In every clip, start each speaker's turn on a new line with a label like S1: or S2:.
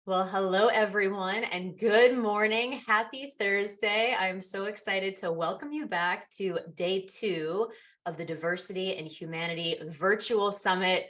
S1: Well, hello everyone and good morning. Happy Thursday. I'm so excited to welcome you back to day 2 of the Diversity and Humanity Virtual Summit.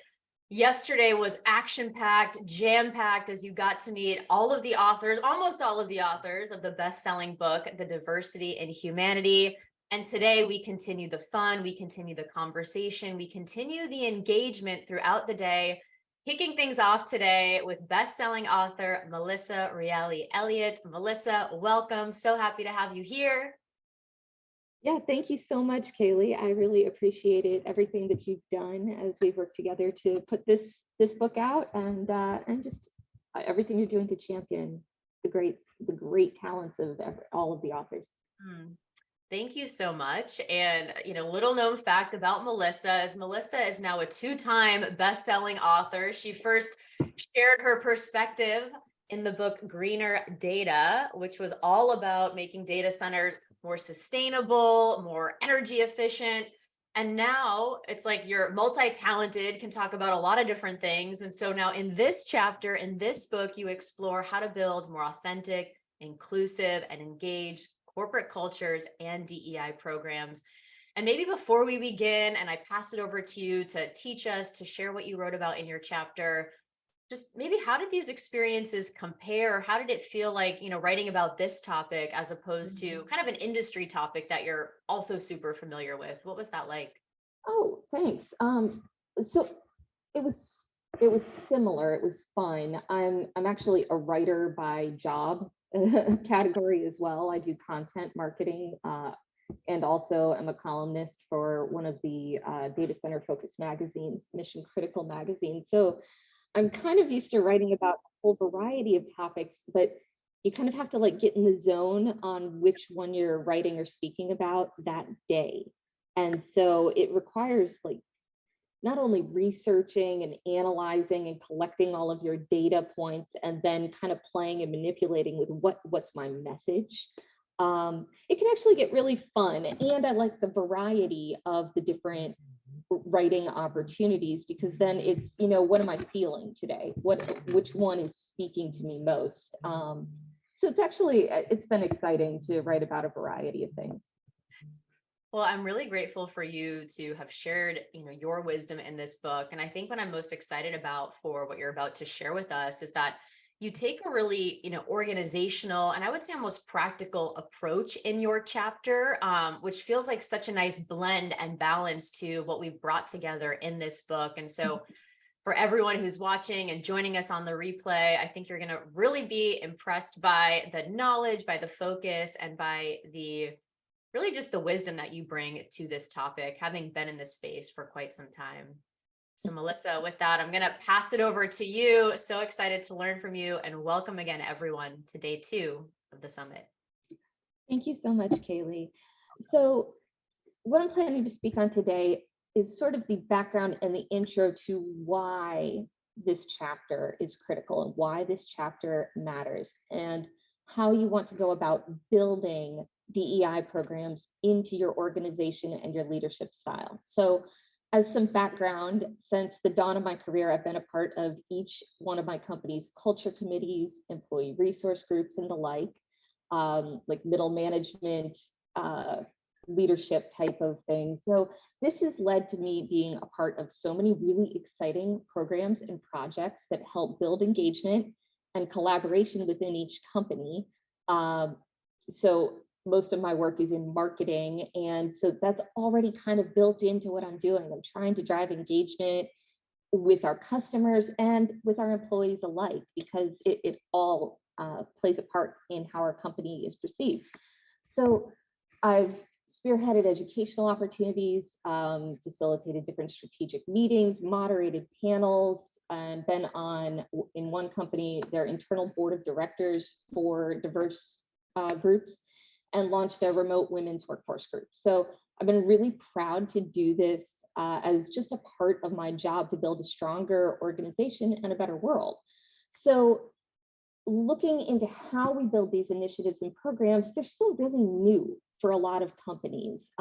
S1: Yesterday was action-packed, jam-packed as you got to meet all of the authors, almost all of the authors of the best-selling book, The Diversity and Humanity. And today we continue the fun, we continue the conversation, we continue the engagement throughout the day. Kicking things off today with best-selling author Melissa Reali-Elliott. Melissa, welcome. So happy to have you here.
S2: Yeah, thank you so much, Kaylee. I really appreciated everything that you've done as we've worked together to put this book out, and just everything you're doing to champion the great talents of all of the authors.
S1: Hmm. Thank you so much. And, little known fact about Melissa is Melissa is now a two-time best-selling author. She first shared her perspective in the book Greener Data, which was all about making data centers more sustainable, more energy efficient. And now it's like you're multi-talented, can talk about a lot of different things. And so now in this chapter, in this book, you explore how to build more authentic, inclusive, and engaged corporate cultures and DEI programs. And maybe before we begin, and I pass it over to you to teach us, to share what you wrote about in your chapter, just maybe how did these experiences compare? How did it feel like, writing about this topic as opposed to kind of an industry topic that you're also super familiar with? What was that like?
S2: Oh, thanks. So it was it was similar. It was fun. I'm actually a writer by job category as well. I do content marketing, and also am a columnist for one of the data center focused magazines, Mission Critical magazine. So I'm kind of used to writing about a whole variety of topics, but you kind of have to like get in the zone on which one you're writing or speaking about that day. And so it requires like not only researching and analyzing and collecting all of your data points and then kind of playing and manipulating with what's my message. It can actually get really fun, and I like the variety of the different writing opportunities, because then it's, what am I feeling today, which one is speaking to me most. So it's been exciting to write about a variety of things.
S1: Well, I'm really grateful for you to have shared, your wisdom in this book. And I think what I'm most excited about for what you're about to share with us is that you take a really, organizational and I would say almost practical approach in your chapter, which feels like such a nice blend and balance to what we've brought together in this book. And so for everyone who's watching and joining us on the replay, I think you're going to really be impressed by the knowledge, by the focus, and by the really just the wisdom that you bring to this topic, having been in this space for quite some time. So Melissa, with that, I'm going to pass it over to you. So excited to learn from you, and welcome again, everyone, to day 2 of the summit.
S2: Thank you so much, Kaylee. So what I'm planning to speak on today is sort of the background and the intro to why this chapter is critical and why this chapter matters, and how you want to go about building DEI programs into your organization and your leadership style. So as some background, since the dawn of my career, I've been a part of each one of my company's culture committees, employee resource groups, and the like middle management, leadership type of things. So this has led to me being a part of so many really exciting programs and projects that help build engagement and collaboration within each company. So most of my work is in marketing, and so that's already kind of built into what I'm doing. I'm trying to drive engagement with our customers and with our employees alike, because it all plays a part in how our company is perceived. So I've spearheaded educational opportunities, facilitated different strategic meetings, moderated panels, and been on, in one company, their internal board of directors for diverse groups, and launched a remote women's workforce group. So I've been really proud to do this as just a part of my job to build a stronger organization and a better world. So looking into how we build these initiatives and programs, they're still really new for a lot of companies,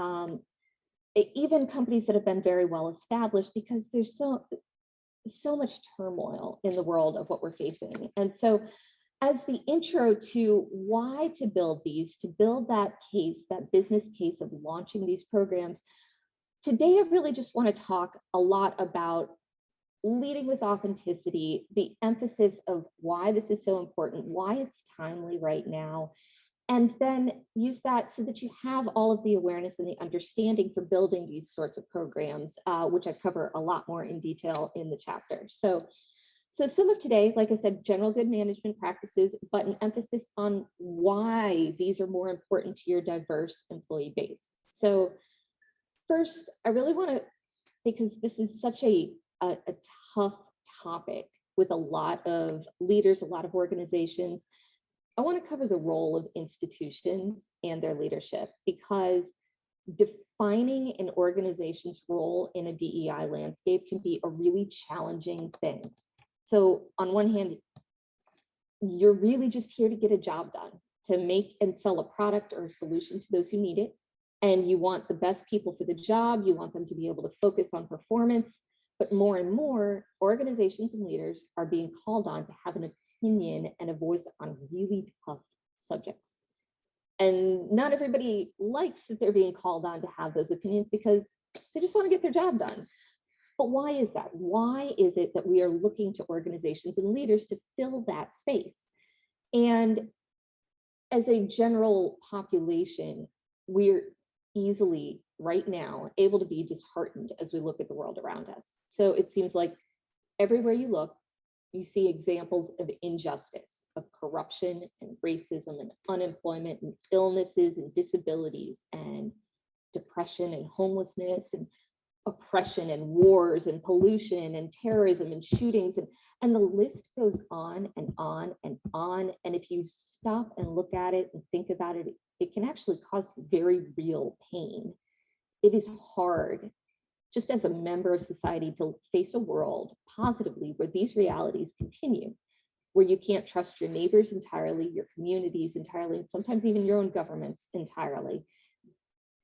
S2: even companies that have been very well established, because there's so much turmoil in the world of what we're facing. And so as the intro to why to build these, to build that case, that business case of launching these programs, today I really just want to talk a lot about leading with authenticity, the emphasis of why this is so important, why it's timely right now, and then use that so that you have all of the awareness and the understanding for building these sorts of programs, which I cover a lot more in detail in the chapter. So some of today, like I said, general good management practices, but an emphasis on why these are more important to your diverse employee base. So first, I really want to, because this is such a tough topic with a lot of leaders, a lot of organizations, I want to cover the role of institutions and their leadership, because defining an organization's role in a DEI landscape can be a really challenging thing. So on one hand, you're really just here to get a job done, to make and sell a product or a solution to those who need it. And you want the best people for the job. You want them to be able to focus on performance. But more and more organizations and leaders are being called on to have an opinion and a voice on really tough subjects. And not everybody likes that they're being called on to have those opinions because they just want to get their job done. But why is that? Why is it that we are looking to organizations and leaders to fill that space? And as a general population, we're easily right now able to be disheartened as we look at the world around us. So it seems like everywhere you look, you see examples of injustice, of corruption and racism and unemployment and illnesses and disabilities and depression and homelessness and oppression and wars and pollution and terrorism and shootings, and the list goes on and on and on. And if you stop and look at it and think about it, it can actually cause very real pain. It is hard, just as a member of society, to face a world positively where these realities continue, where you can't trust your neighbors entirely, your communities entirely, and sometimes even your own governments entirely.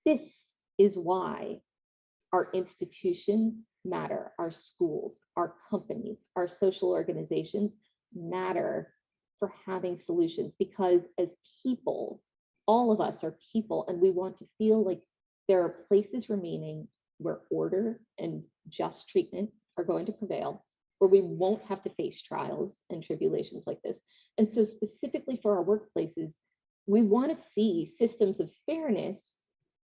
S2: This is why our institutions matter, our schools, our companies, our social organizations matter for having solutions, because as people, all of us are people, and we want to feel like there are places remaining where order and just treatment are going to prevail, where we won't have to face trials and tribulations like this. And so specifically for our workplaces, we want to see systems of fairness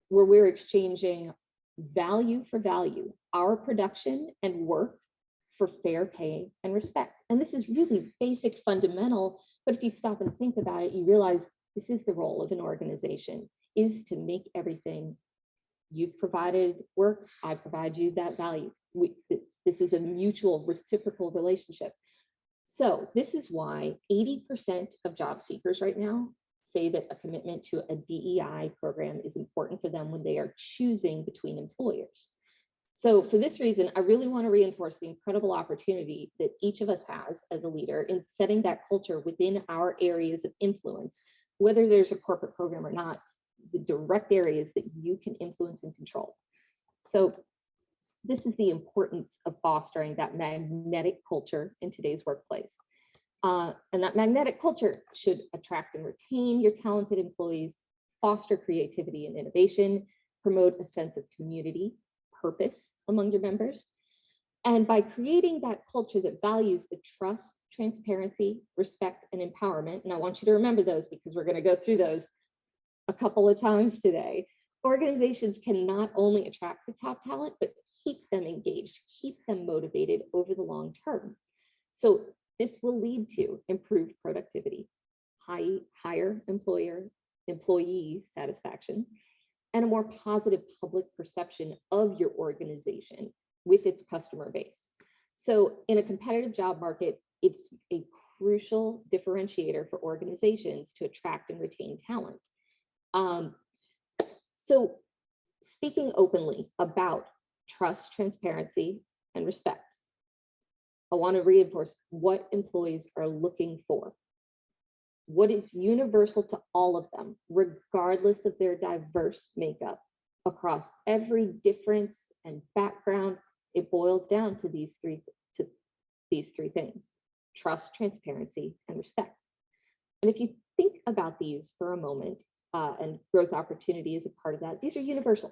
S2: where we're exchanging value for value, our production and work for fair pay and respect. And this is really basic, fundamental, but if you stop and think about it, you realize this is the role of an organization, is to make everything. You've provided work, I provide you that value. This is a mutual reciprocal relationship. So this is why 80% of job seekers right now say that a commitment to a DEI program is important for them when they are choosing between employers. So for this reason, I really want to reinforce the incredible opportunity that each of us has as a leader in setting that culture within our areas of influence, whether there's a corporate program or not, the direct areas that you can influence and control. So this is the importance of fostering that magnetic culture in today's workplace. And that magnetic culture should attract and retain your talented employees, foster creativity and innovation, promote a sense of community, purpose among your members. And by creating that culture that values the trust, transparency, respect, and empowerment, and I want you to remember those because we're going to go through those a couple of times today, organizations can not only attract the top talent, but keep them engaged, keep them motivated over the long term. So this will lead to improved productivity, higher employee satisfaction, and a more positive public perception of your organization with its customer base. So in a competitive job market, it's a crucial differentiator for organizations to attract and retain talent. So speaking openly about trust, transparency, and respect, I want to reinforce what employees are looking for. What is universal to all of them, regardless of their diverse makeup, across every difference and background, it boils down to these three these three things: trust, transparency, and respect. And if you think about these for a moment, and growth opportunity is a part of that, these are universal.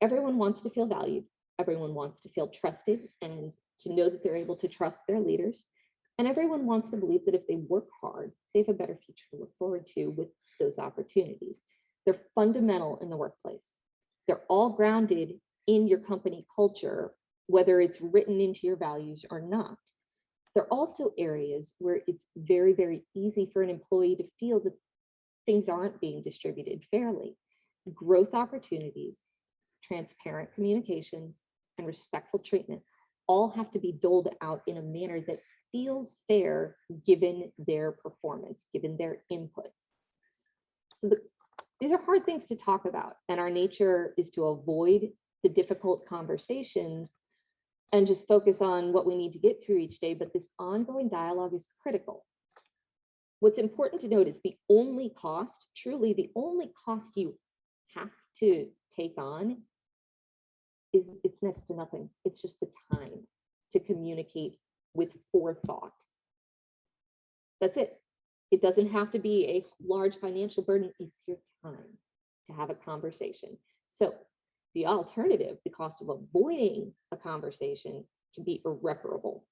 S2: Everyone wants to feel valued. Everyone wants to feel trusted and to know that they're able to trust their leaders. And everyone wants to believe that if they work hard, they have a better future to look forward to with those opportunities. They're fundamental in the workplace. They're all grounded in your company culture, whether it's written into your values or not. They're also areas where it's very, very easy for an employee to feel that things aren't being distributed fairly. Growth opportunities, transparent communications, and respectful treatment all have to be doled out in a manner that feels fair given their performance, given their inputs. So these are hard things to talk about, and our nature is to avoid the difficult conversations and just focus on what we need to get through each day, but this ongoing dialogue is critical. What's important to note is the only cost, truly the only cost you have to take on is it's next to nothing. It's just the time to communicate with forethought. That's it. It doesn't have to be a large financial burden. It's your time to have a conversation. So the alternative, the cost of avoiding a conversation, can be irreparable.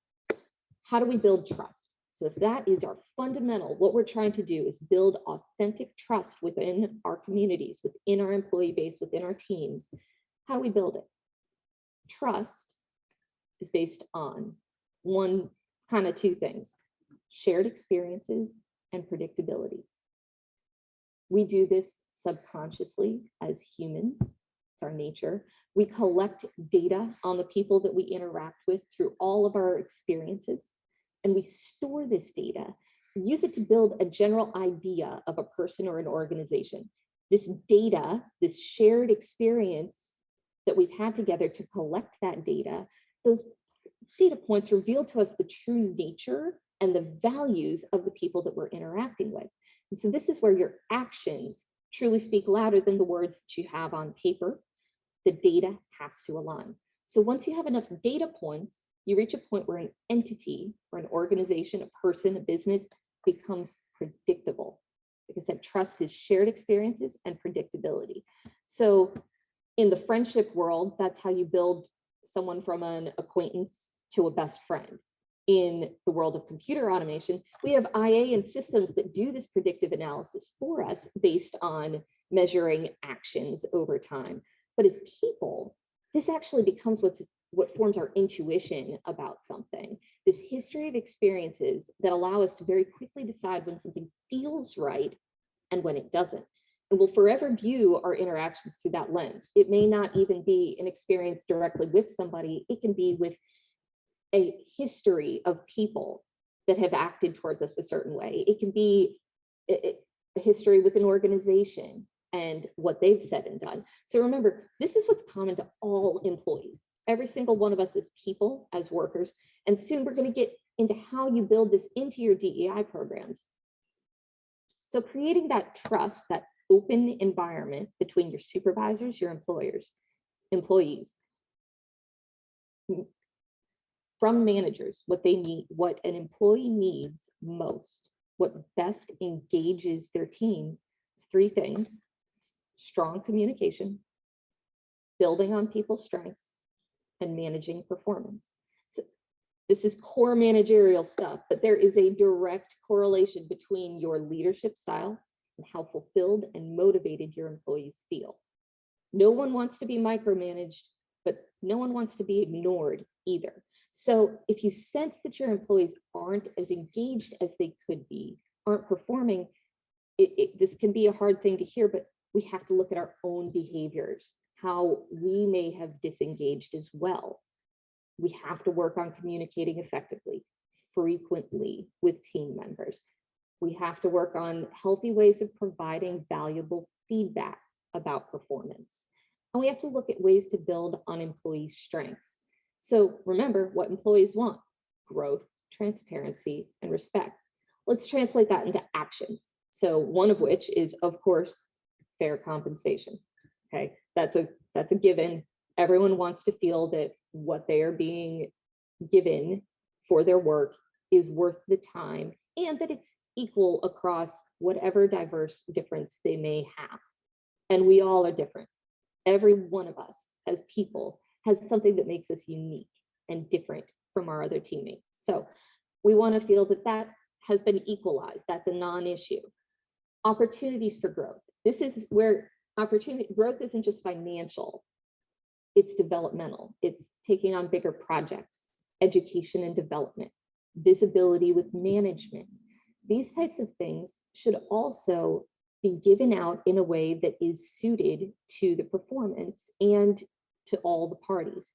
S2: How do we build trust? So if that is our fundamental, what we're trying to do is build authentic trust within our communities, within our employee base, within our teams. How do we build it? Trust is based on two things: shared experiences and predictability. We do this subconsciously as humans. It's our nature. We collect data on the people that we interact with through all of our experiences, and we store this data, use it to build a general idea of a person or an organization. This data, this shared experience that we've had together to collect that data, those data points reveal to us the true nature and the values of the people that we're interacting with. And so this is where your actions truly speak louder than the words that you have on paper. The data has to align. So once you have enough data points, you reach a point where an entity or an organization, a person, a business becomes predictable. Like I said, trust is shared experiences and predictability. So in the friendship world, that's how you build someone from an acquaintance to a best friend. In the world of computer automation, we have IA and systems that do this predictive analysis for us based on measuring actions over time. But as people, this actually becomes what forms our intuition about something, this history of experiences that allow us to very quickly decide when something feels right and when it doesn't. And we'll forever view our interactions through that lens. It may not even be an experience directly with somebody. It can be with a history of people that have acted towards us a certain way. It can be a history with an organization and what they've said and done. So remember, this is what's common to all employees. Every single one of us as people, as workers, and soon we're going to get into how you build this into your DEI programs. So creating that trust, that open environment between your supervisors, your employees, from managers, what they need, what an employee needs most, what best engages their team. It's three things: strong communication, building on people's strengths, and managing performance. So this is core managerial stuff, but there is a direct correlation between your leadership style and how fulfilled and motivated your employees feel. No one wants to be micromanaged, but no one wants to be ignored either. So if you sense that your employees aren't as engaged as they could be, aren't performing, this can be a hard thing to hear, but we have to look at our own behaviors, how we may have disengaged as well. We have to work on communicating effectively, frequently with team members. We have to work on healthy ways of providing valuable feedback about performance. And we have to look at ways to build on employee strengths. So remember what employees want: growth, transparency, and respect. Let's translate that into actions. So one of which is, of course, fair compensation. Okay, that's a given. Everyone wants to feel that what they are being given for their work is worth the time, and that it's equal across whatever diverse difference they may have. And we all are different. Every one of us as people has something that makes us unique and different from our other teammates. So we want to feel that that has been equalized. That's a non-issue. Opportunities for growth. This is where growth isn't just financial, it's developmental. It's taking on bigger projects, education and development, visibility with management. These types of things should also be given out in a way that is suited to the performance and to all the parties.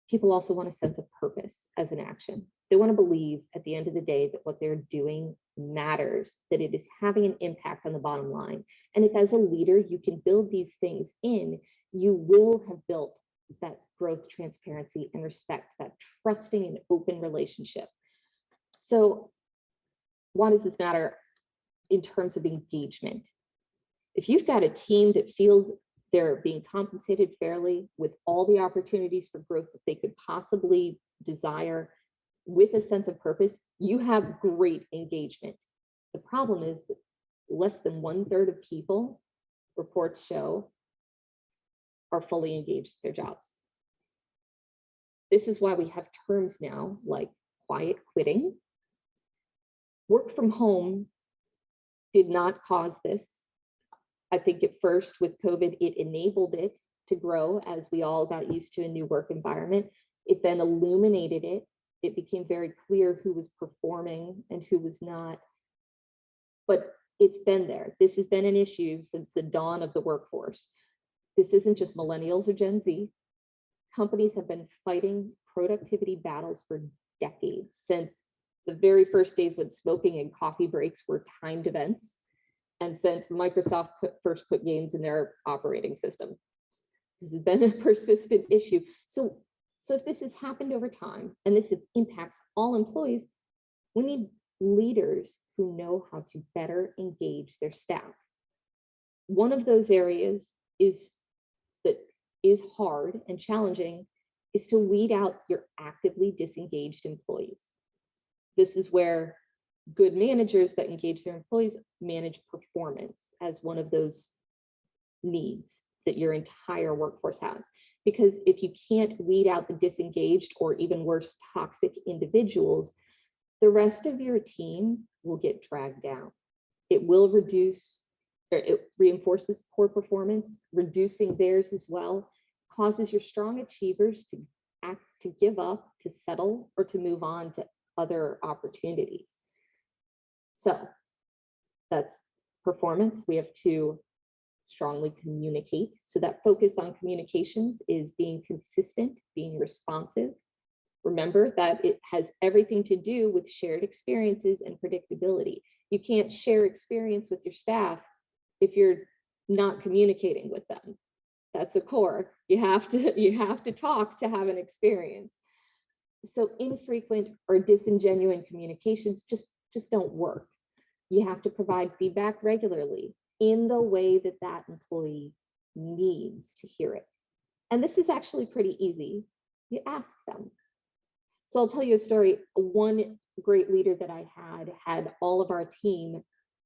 S2: People also want a sense of purpose as an action. They want to believe at the end of the day that what they're doing matters, that it is having an impact on the bottom line. And if as a leader, you can build these things in, you will have built that growth, transparency, and respect, that trusting and open relationship. So why does this matter in terms of engagement? If you've got a team that feels they're being compensated fairly with all the opportunities for growth that they could possibly desire, with a sense of purpose, you have great engagement. The problem is that less than 1/3 of people, reports show, are fully engaged in their jobs. This is why we have terms now like quiet quitting. Work from home did not cause this. I think at first with COVID, it enabled it to grow as we all got used to a new work environment. It then illuminated it. It became very clear who was performing and who was not. But it's been there. This has been an issue since the dawn of the workforce. This isn't just millennials or Gen Z. Companies have been fighting productivity battles for decades, since the very first days when smoking and coffee breaks were timed events, and since Microsoft first put games in their operating system. This has been a persistent issue. So if this has happened over time, and this impacts all employees, we need leaders who know how to better engage their staff. One of those areas that is hard and challenging is to weed out your actively disengaged employees. This is where good managers that engage their employees manage performance as one of those needs that your entire workforce has. Because if you can't weed out the disengaged, or even worse, toxic individuals, the rest of your team will get dragged down. It will reduce, or it reinforces poor performance, reducing theirs as well, causes your strong achievers to give up, to settle, or to move on to other opportunities. So that's performance. We have to strongly communicate. So that focus on communications is being consistent, being responsive. Remember that it has everything to do with shared experiences and predictability. You can't share experience with your staff if you're not communicating with them. That's a core. You have to talk to have an experience. So infrequent or disingenuous communications just don't work. You have to provide feedback regularly in the way that that employee needs to hear it. And this is actually pretty easy. You ask them. So I'll tell you a story. One great leader that I had all of our team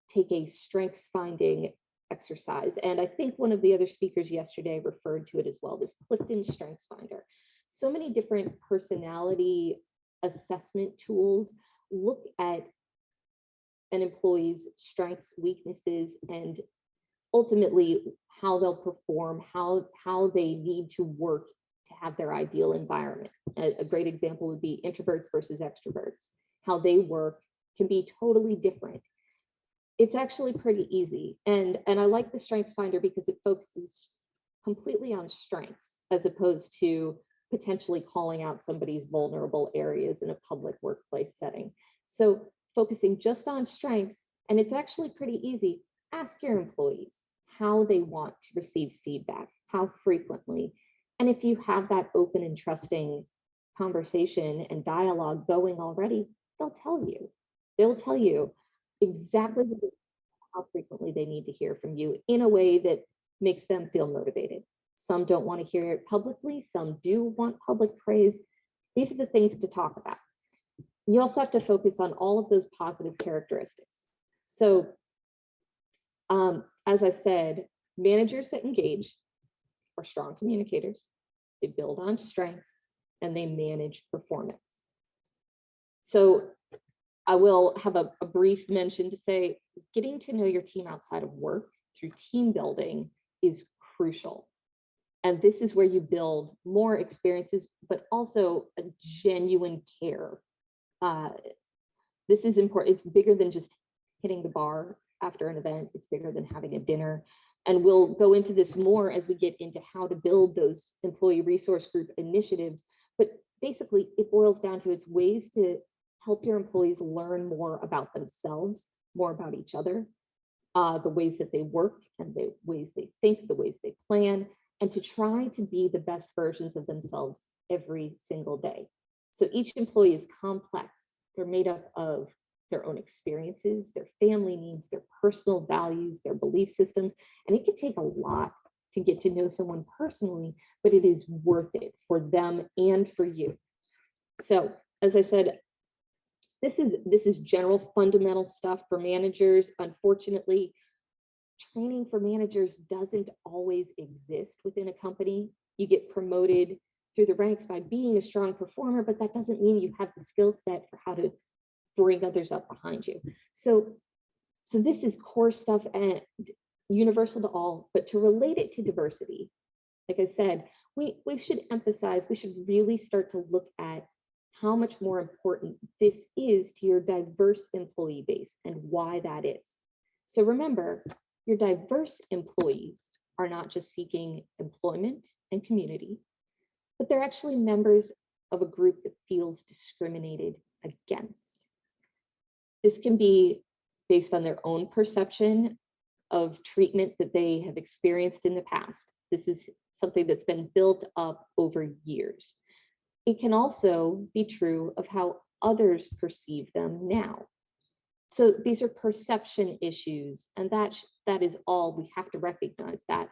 S2: take a strengths finding exercise. And I think one of the other speakers yesterday referred to it as well, this Clifton Strengths Finder. So many different personality assessment tools look at an employee's strengths, weaknesses, and ultimately how they'll perform, how they need to work to have their ideal environment. A great example would be introverts versus extroverts. How they work can be totally different. It's actually pretty easy. And I like the Strengths Finder because it focuses completely on strengths as opposed to potentially calling out somebody's vulnerable areas in a public workplace setting. So focusing just on strengths, and it's actually pretty easy. Ask your employees how they want to receive feedback, how frequently. And if you have that open and trusting conversation and dialogue going already, they'll tell you. They'll tell you exactly how frequently they need to hear from you in a way that makes them feel motivated. Some don't want to hear it publicly, some do want public praise. these are the things to talk about. You also have to focus on all of those positive characteristics. So as I said, managers that engage are strong communicators, they build on strengths, and they manage performance. So I will have a brief mention to say, getting to know your team outside of work through team building is crucial. And this is where you build more experiences, but also a genuine care. This is important. It's bigger than just hitting the bar after an event. It's bigger than having a dinner. And we'll go into this more as we get into how to build those employee resource group initiatives. But basically, it boils down to its ways to help your employees learn more about themselves, more about each other, the ways that they work and the ways they think, the ways they plan, and to try to be the best versions of themselves every single day. So each employee is complex. They're made up of their own experiences, their family needs, their personal values, their belief systems, and it can take a lot to get to know someone personally, but it is worth it for them and for you. So as I said, this is general fundamental stuff for managers. Unfortunately, training for managers doesn't always exist within a company. You get promoted through the ranks by being a strong performer, but that doesn't mean you have the skill set for how to bring others up behind you. So this is core stuff and universal to all, but to relate it to diversity, like I said, we should emphasize, we should really start to look at how much more important this is to your diverse employee base and why that is. So remember, your diverse employees are not just seeking employment and community, but they're actually members of a group that feels discriminated against. This can be based on their own perception of treatment that they have experienced in the past. This is something that's been built up over years. It can also be true of how others perceive them now. So these are perception issues, and that is all. We have to recognize that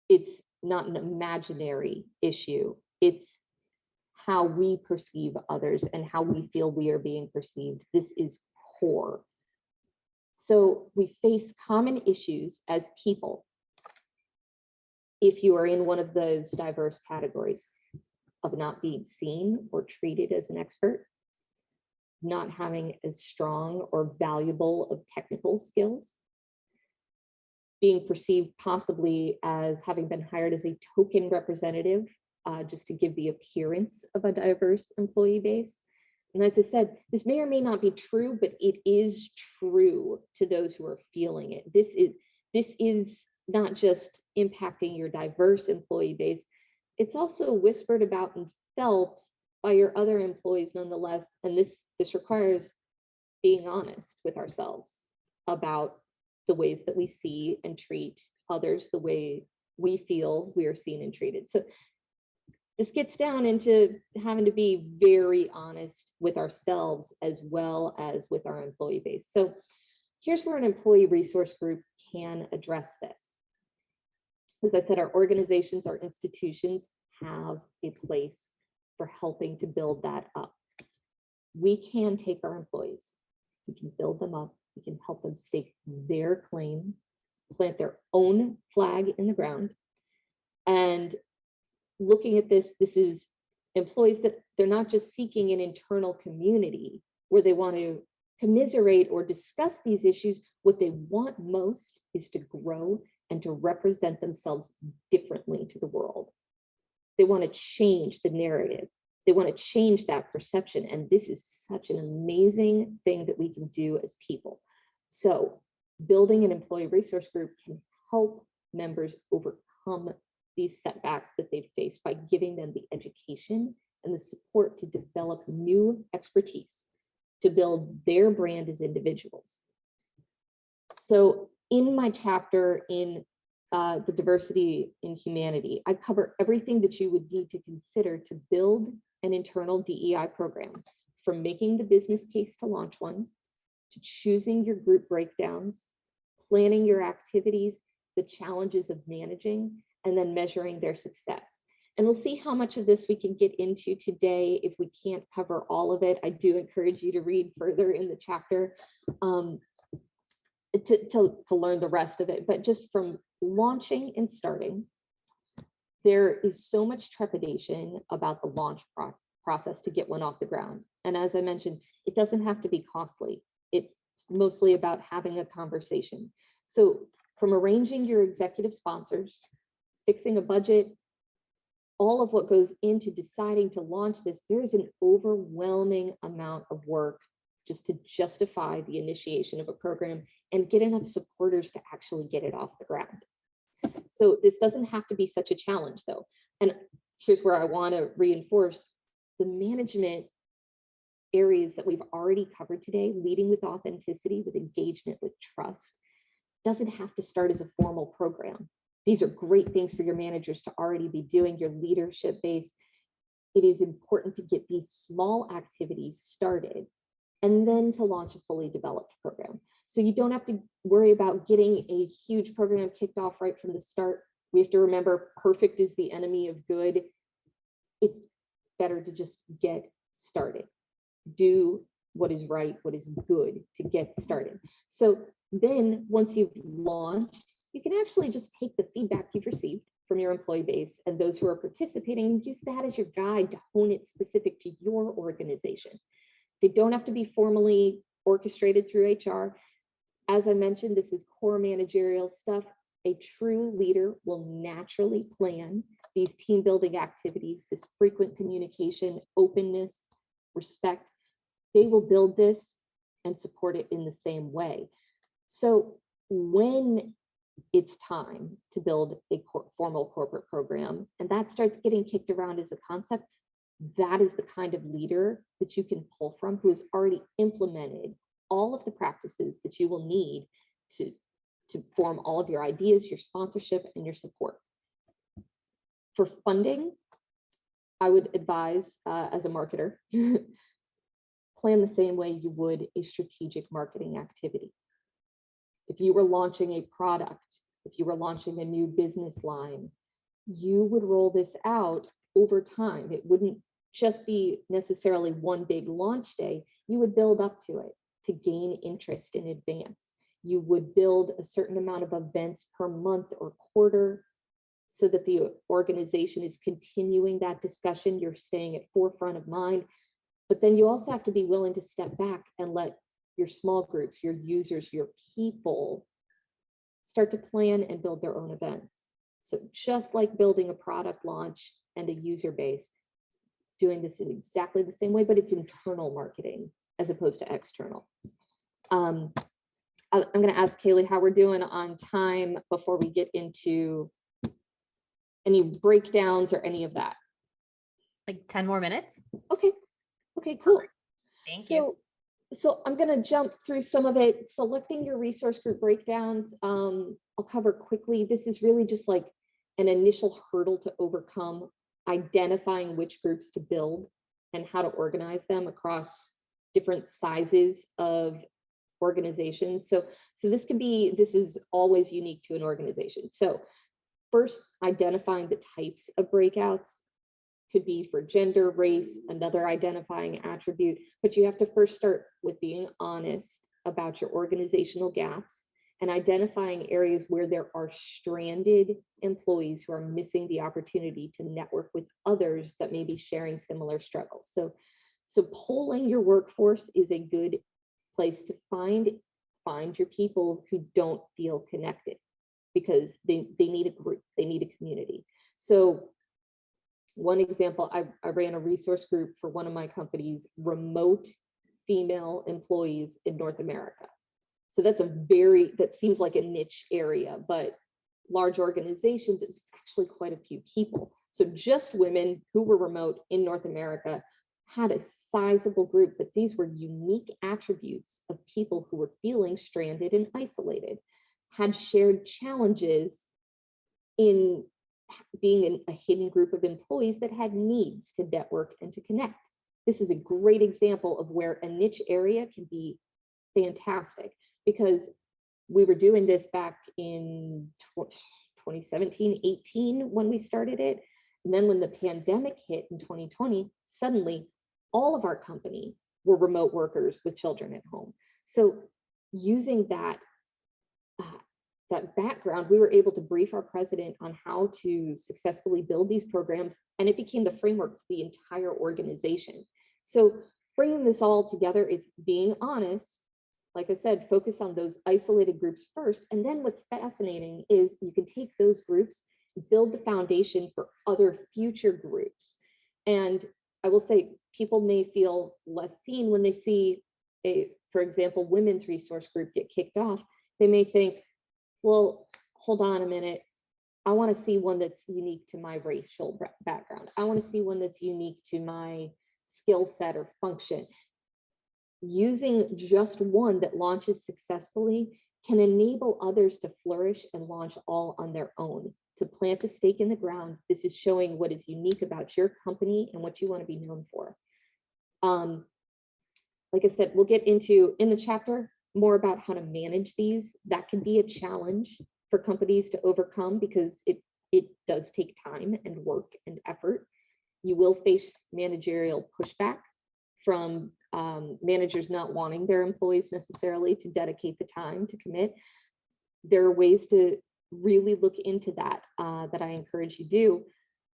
S2: it's not an imaginary issue. It's how we perceive others and how we feel we are being perceived. This is core. So we face common issues as people if you are in one of those diverse categories of not being seen or treated as an expert, not having as strong or valuable of technical skills, being perceived possibly as having been hired as a token representative, just to give the appearance of a diverse employee base. And as I said, this may or may not be true, but it is true to those who are feeling it. This is not just impacting your diverse employee base, it's also whispered about and felt by your other employees nonetheless. And this requires being honest with ourselves about the ways that we see and treat others, the way we feel we are seen and treated. So this gets down into having to be very honest with ourselves as well as with our employee base. So here's where an employee resource group can address this. As I said, our organizations, our institutions have a place for helping to build that up. We can take our employees, we can build them up, we can help them stake their claim, plant their own flag in the ground. And looking at this is employees that they're not just seeking an internal community where they want to commiserate or discuss these issues. What they want most is to grow and to represent themselves differently to the world. They want to change the narrative. They want to change that perception. And this is such an amazing thing that we can do as people. So building an employee resource group can help members overcome these setbacks that they've faced by giving them the education and the support to develop new expertise to build their brand as individuals. So in my chapter in the diversity in humanity, I cover everything that you would need to consider to build an internal DEI program, from making the business case to launch one, to choosing your group breakdowns, planning your activities, the challenges of managing, and then measuring their success. And we'll see how much of this we can get into today. If we can't cover all of it, I do encourage you to read further in the chapter to learn the rest of it. But just from launching and starting, there is so much trepidation about the launch process to get one off the ground. And as I mentioned, it doesn't have to be costly. It's mostly about having a conversation. So from arranging your executive sponsors, fixing a budget, all of what goes into deciding to launch this, there is an overwhelming amount of work just to justify the initiation of a program and get enough supporters to actually get it off the ground. So this doesn't have to be such a challenge though. And here's where I want to reinforce the management areas that we've already covered today, leading with authenticity, with engagement, with trust, doesn't have to start as a formal program. These are great things for your managers to already be doing, your leadership base. It is important to get these small activities started and then to launch a fully developed program. So you don't have to worry about getting a huge program kicked off right from the start. We have to remember perfect is the enemy of good. It's better to just get started. Do what is right, what is good to get started. So then once you've launched, you can actually just take the feedback you've received from your employee base and those who are participating and use that as your guide to hone it specific to your organization. They don't have to be formally orchestrated through HR. As I mentioned, this is core managerial stuff. A true leader will naturally plan these team building activities, this frequent communication, openness, respect. They will build this and support it in the same way. So when it's time to build a formal corporate program, and that starts getting kicked around as a concept, that is the kind of leader that you can pull from who has already implemented all of the practices that you will need to form all of your ideas, your sponsorship, and your support. For funding, I would advise as a marketer, plan the same way you would a strategic marketing activity. If you were launching a product, if you were launching a new business line, you would roll this out over time. It wouldn't just be necessarily one big launch day. You would build up to it to gain interest in advance. You would build a certain amount of events per month or quarter so that the organization is continuing that discussion. You're staying at forefront of mind. But then you also have to be willing to step back and let your small groups, your users, your people start to plan and build their own events. So just like building a product launch and a user base, doing this in exactly the same way, but it's internal marketing as opposed to external. I'm going to ask Kaylee how we're doing on time before we get into any breakdowns or any of that.
S1: Like 10 more minutes.
S2: Okay. Okay, cool.
S1: Thank you.
S2: So I'm going to jump through some of it. Selecting your resource group breakdowns, I'll cover quickly. This is really just like an initial hurdle to overcome, identifying which groups to build and how to organize them across different sizes of organizations. So this is always unique to an organization. So first, identifying the types of breakouts. Could be for gender, race, another identifying attribute, but you have to first start with being honest about your organizational gaps and identifying areas where there are stranded employees who are missing the opportunity to network with others that may be sharing similar struggles. So polling your workforce is a good place to find your people who don't feel connected because they need a group, they need a community. So one example, I ran a resource group for one of my companies, remote female employees in North America. So that seems like a niche area, but large organizations, it's actually quite a few people. So just women who were remote in North America had a sizable group, but these were unique attributes of people who were feeling stranded and isolated, had shared challenges in being in a hidden group of employees that had needs to network and to connect. This is a great example of where a niche area can be fantastic because we were doing this back in 2017, 18 when we started it. And then when the pandemic hit in 2020, suddenly all of our company were remote workers with children at home. So using that background, we were able to brief our president on how to successfully build these programs, and it became the framework for the entire organization. So bringing this all together, it's being honest, like I said, focus on those isolated groups first. And then what's fascinating is you can take those groups, build the foundation for other future groups. And I will say, people may feel less seen when they see a, for example, women's resource group get kicked off. They may think, well, hold on a minute. I want to see one that's unique to my racial background. I want to see one that's unique to my skill set or function. Using just one that launches successfully can enable others to flourish and launch all on their own. To plant a stake in the ground, this is showing what is unique about your company and what you want to be known for. Like I said, we'll get into in the chapter more about how to manage these. That can be a challenge for companies to overcome because it does take time and work and effort. You will face managerial pushback from managers not wanting their employees necessarily to dedicate the time to commit. There are ways to really look into that that I encourage you do.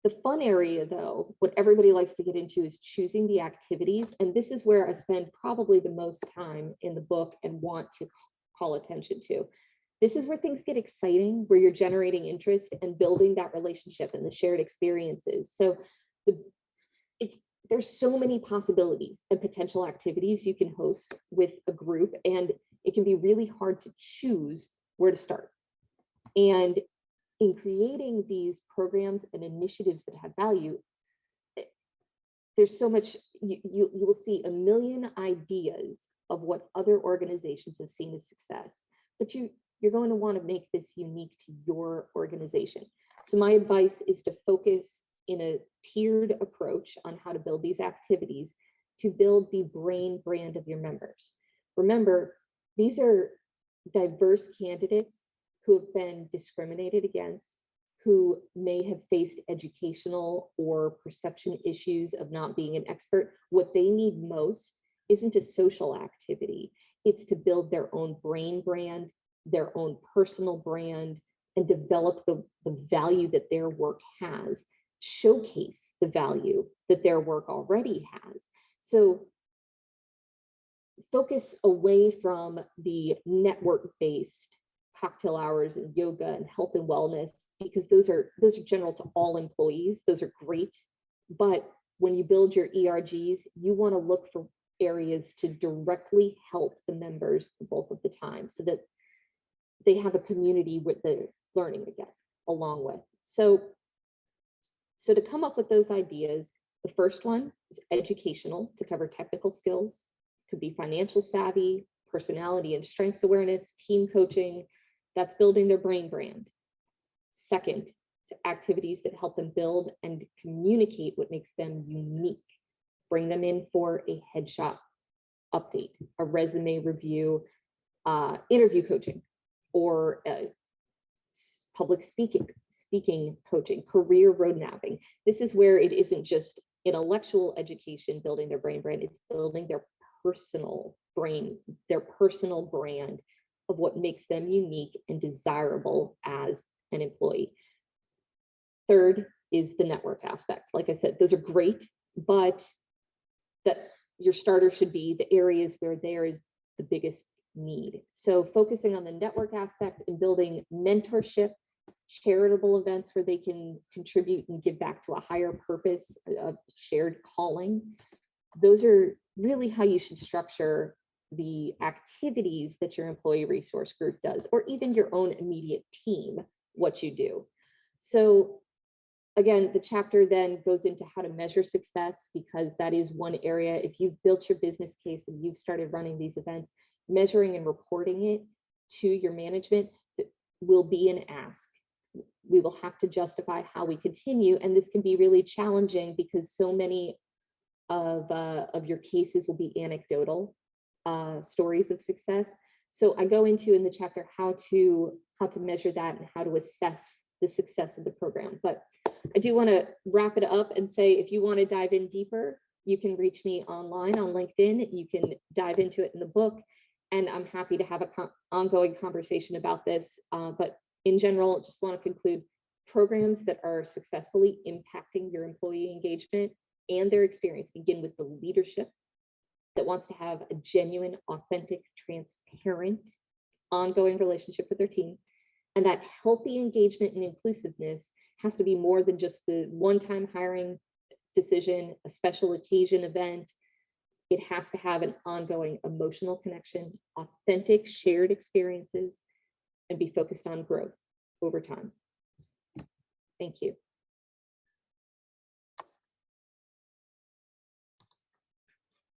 S2: The fun area, though, what everybody likes to get into is choosing the activities. And this is where I spend probably the most time in the book and want to call attention to. This is where things get exciting, where you're generating interest and building that relationship and the shared experiences. So there's so many possibilities and potential activities you can host with a group, and it can be really hard to choose where to start. And in creating these programs and initiatives that have value, there's so much, you will see a million ideas of what other organizations have seen as success, but you're going to want to make this unique to your organization. So my advice is to focus in a tiered approach on how to build these activities to build the brand of your members. Remember, these are diverse candidates who have been discriminated against, who may have faced educational or perception issues of not being an expert. What they need most isn't a social activity. It's to build their own brand, their own personal brand, and develop the value that their work has, showcase the value that their work already has. So focus away from the network-based cocktail hours and yoga and health and wellness, because those are general to all employees. Those are great. But when you build your ERGs, you want to look for areas to directly help the members the bulk of the time so that they have a community with the learning again along with. So to come up with those ideas, the first one is educational, to cover technical skills. Could be financial savvy, personality and strengths awareness, team coaching. That's building their brand. Second, to activities that help them build and communicate what makes them unique. Bring them in for a headshot update, a resume review, interview coaching, or public speaking coaching, career road mapping. This is where it isn't just intellectual education, building their brand, it's building their personal brand of what makes them unique and desirable as an employee. Third is the network aspect. Like I said, those are great, but that your starter should be the areas where there is the biggest need. So focusing on the network aspect and building mentorship, charitable events where they can contribute and give back to a higher purpose, a shared calling. Those are really how you should structure the activities that your employee resource group does, or even your own immediate team, what you do. So again, the chapter then goes into how to measure success, because that is one area. If you've built your business case and you've started running these events, measuring and reporting it to your management will be an ask. We will have to justify how we continue, and this can be really challenging because so many of your cases will be anecdotal stories of success. So I go into in the chapter how to measure that and how to assess the success of the program. But I do want to wrap it up and say, if you want to dive in deeper, you can reach me online on LinkedIn. You can dive into it in the book, and I'm happy to have an ongoing conversation about this. But in general, just want to conclude, programs that are successfully impacting your employee engagement and their experience begin with the leadership that wants to have a genuine, authentic, transparent, ongoing relationship with their team. And that healthy engagement and inclusiveness has to be more than just the one-time hiring decision, a special occasion event. It has to have an ongoing emotional connection, authentic shared experiences, and be focused on growth over time. Thank you.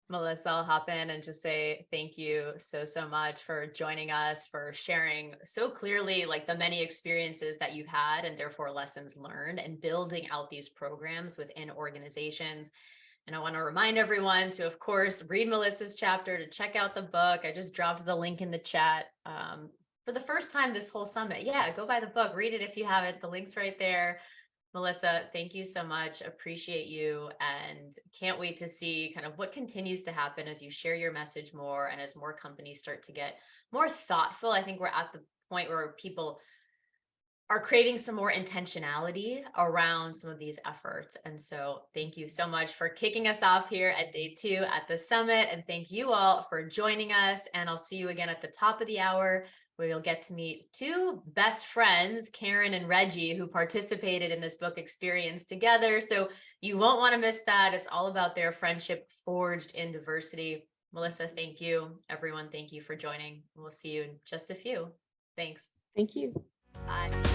S1: Melissa, I'll hop in and just say thank you so much for joining us, for sharing so clearly like the many experiences that you've had and therefore lessons learned, and building out these programs within organizations. And I want to remind everyone to, of course, read Melissa's chapter, to check out the book. I just dropped the link in the chat for the first time this whole summit. Yeah, go buy the book, read it if you haven't. The link's right there. Melissa, thank you so much. Appreciate you, and can't wait to see kind of what continues to happen as you share your message more and as more companies start to get more thoughtful. I think we're at the point where people are craving some more intentionality around some of these efforts. And so thank you so much for kicking us off here at day 2 at the summit. And thank you all for joining us. And I'll see you again at the top of the hour, where you'll get to meet 2 best friends, Karen and Reggie, who participated in this book experience together. So you won't want to miss that. It's all about their friendship forged in diversity. Melissa, thank you. Everyone, thank you for joining. We'll see you in just a few. Thanks.
S2: Thank you.
S1: Bye.